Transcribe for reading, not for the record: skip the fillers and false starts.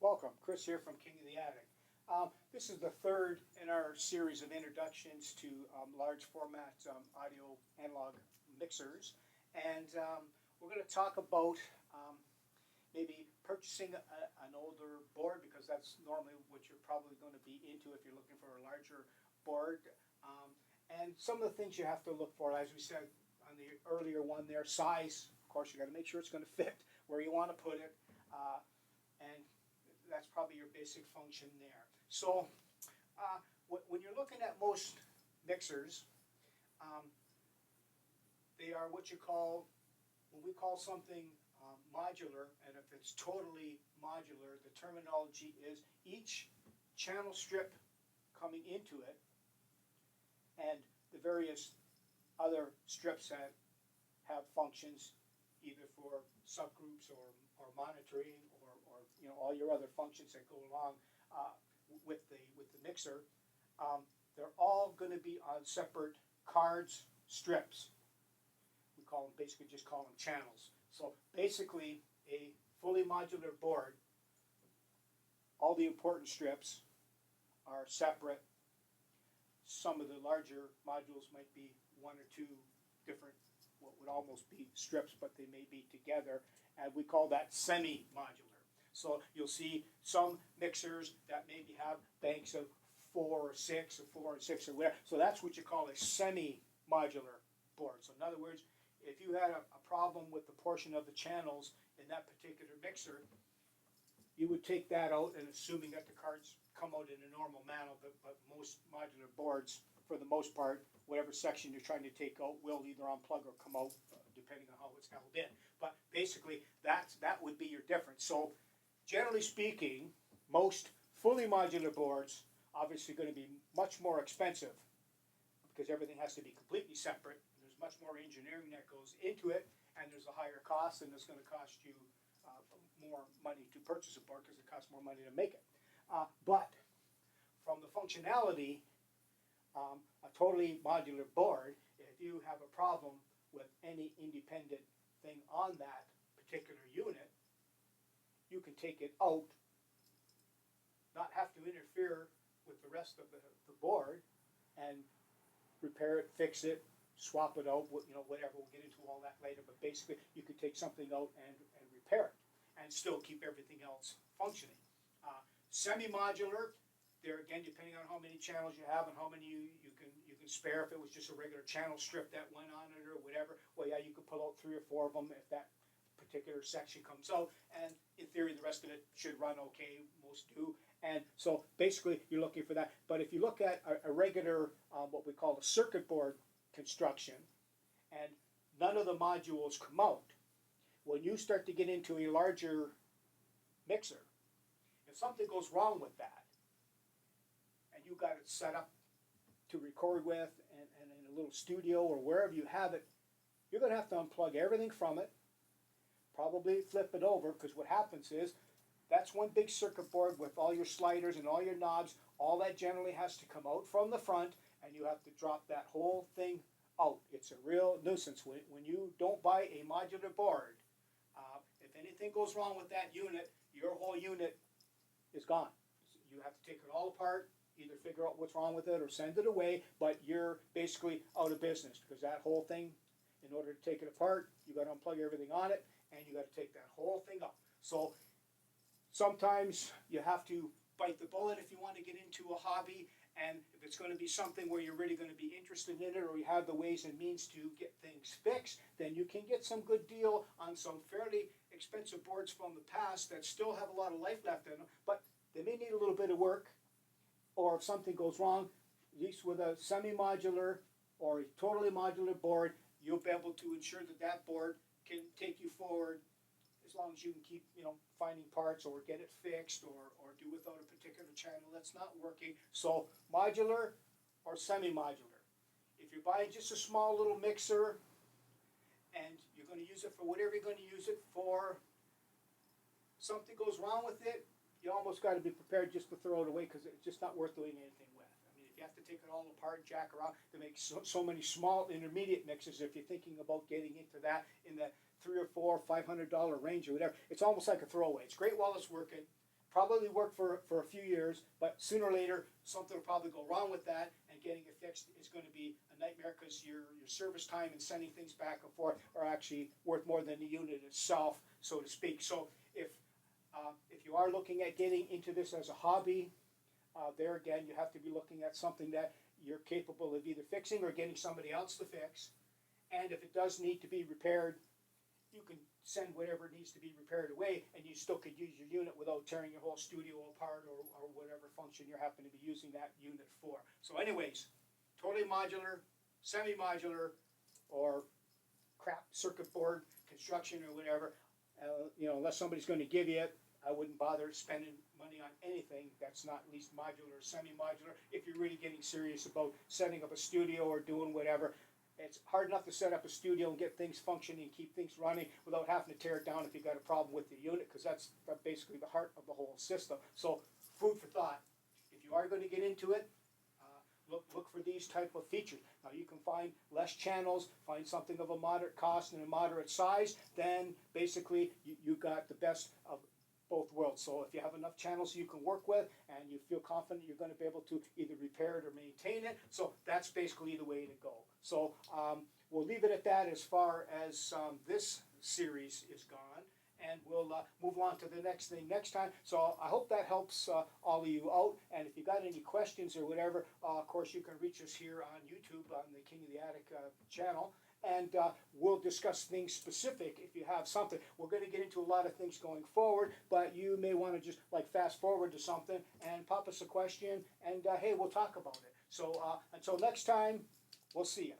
Welcome, Chris here from King of the Attic. This is the third in our series of introductions to large format audio analog mixers, and we're going to talk about maybe purchasing an older board, because that's normally what you're probably going to be into if you're looking for a larger board, and some of the things you have to look for, as we said on the earlier one there. Size, of course, you got to make sure it's going to fit where you want to put it, and that's probably your basic function there. So when you're looking at most mixers, they are what you call, when we call something modular, and if it's totally modular, the terminology is each channel strip coming into it and the various other strips that have functions either for subgroups or monitoring or all your other functions that go along with the mixer. They're all going to be on separate cards, strips. We call them, basically just call them channels. So basically a fully modular board, all the important strips are separate. Some of the larger modules might be one or two different, what would almost be strips, but they may be together, and we call that semi-modular. So you'll see some mixers that maybe have banks of 4 or 6 or 4 and 6 or whatever. So that's what you call a semi-modular board. So in other words, if you had a problem with the portion of the channels in that particular mixer, you would take that out, and assuming that the cards come out in a normal manner, but most modular boards, for the most part, whatever section you're trying to take out will either unplug or come out, depending on how it's held in. But basically, that would be your difference. So generally speaking, most fully modular boards obviously going to be much more expensive because everything has to be completely separate. There's much more engineering that goes into it, and there's a higher cost, and it's going to cost you more money to purchase a board because it costs more money to make it. But from the functionality, a totally modular board, if you have a problem with any independent thing on that particular unit, you can take it out, not have to interfere with the rest of the board, and repair it, fix it, swap it out, whatever. We'll get into all that later, but basically you could take something out and repair it and still keep everything else functioning. Semi-modular, there again, depending on how many channels you have and how many you can spare. If it was just a regular channel strip that went on it or whatever, well, yeah, you could pull out 3 or 4 of them if that particular section comes out, and in theory the rest of it should run okay. Most do. And so basically you're looking for that. But if you look at a regular what we call a circuit board construction, and none of the modules come out, when you start to get into a larger mixer, if something goes wrong with that and you got it set up to record with and in a little studio or wherever you have it, you're going to have to unplug everything from it, probably flip it over, because what happens is that's one big circuit board with all your sliders and all your knobs. All that generally has to come out from the front, and you have to drop that whole thing out. It's a real nuisance. When you don't buy a modular board, if anything goes wrong with that unit, your whole unit is gone. You have to take it all apart, either figure out what's wrong with it or send it away, but you're basically out of business, because that whole thing, in order to take it apart, you got to unplug everything on it, and you got to take that whole thing up. So sometimes you have to bite the bullet if you want to get into a hobby, and if it's going to be something where you're really going to be interested in it, or you have the ways and means to get things fixed, then you can get some good deal on some fairly expensive boards from the past that still have a lot of life left in them, but they may need a little bit of work. Or if something goes wrong, at least with a semi-modular or a totally modular board, you'll be able to ensure that that board can take you forward as long as you can keep, finding parts or get it fixed or do without a particular channel that's not working. So modular or semi-modular. If you're buying just a small little mixer and you're going to use it for whatever you're going to use it for, something goes wrong with it, you almost got to be prepared just to throw it away, because it's just not worth doing anything with. I mean, if you have to take it all apart and jack around to make so many small intermediate mixes, if you're thinking about getting into that in the $300 or $400 or $500 range or whatever, it's almost like a throwaway. It's great while it's working, probably work for a few years, but sooner or later something will probably go wrong with that, and getting it fixed is going to be a nightmare because your service time and sending things back and forth are actually worth more than the unit itself, so to speak. So if you are looking at getting into this as a hobby, there again you have to be looking at something that you're capable of either fixing or getting somebody else to fix. And if it does need to be repaired, you can send whatever needs to be repaired away, and you still could use your unit without tearing your whole studio apart or whatever function you happen to be using that unit for. So anyways, totally modular, semi-modular, or crap circuit board construction or whatever, unless somebody's going to give you it, I wouldn't bother spending money on anything that's not at least modular or semi-modular if you're really getting serious about setting up a studio or doing whatever. It's hard enough to set up a studio and get things functioning and keep things running without having to tear it down if you've got a problem with the unit, because that's basically the heart of the whole system. So food for thought. If you are going to get into it, look for these type of features. Now you can find less channels, find something of a moderate cost and a moderate size, then basically you got the best of both worlds. So if you have enough channels you can work with and you feel confident you're going to be able to either repair it or maintain it, so that's basically the way to go. So we'll leave it at that as far as this series is gone, and we'll move on to the next thing next time. So I hope that helps all of you out, and if you got any questions or whatever, of course you can reach us here on YouTube on the King of the Attic channel. And we'll discuss things specific if you have something. We're going to get into a lot of things going forward, but you may want to just like fast forward to something and pop us a question, and hey, we'll talk about it. So until next time, we'll see you.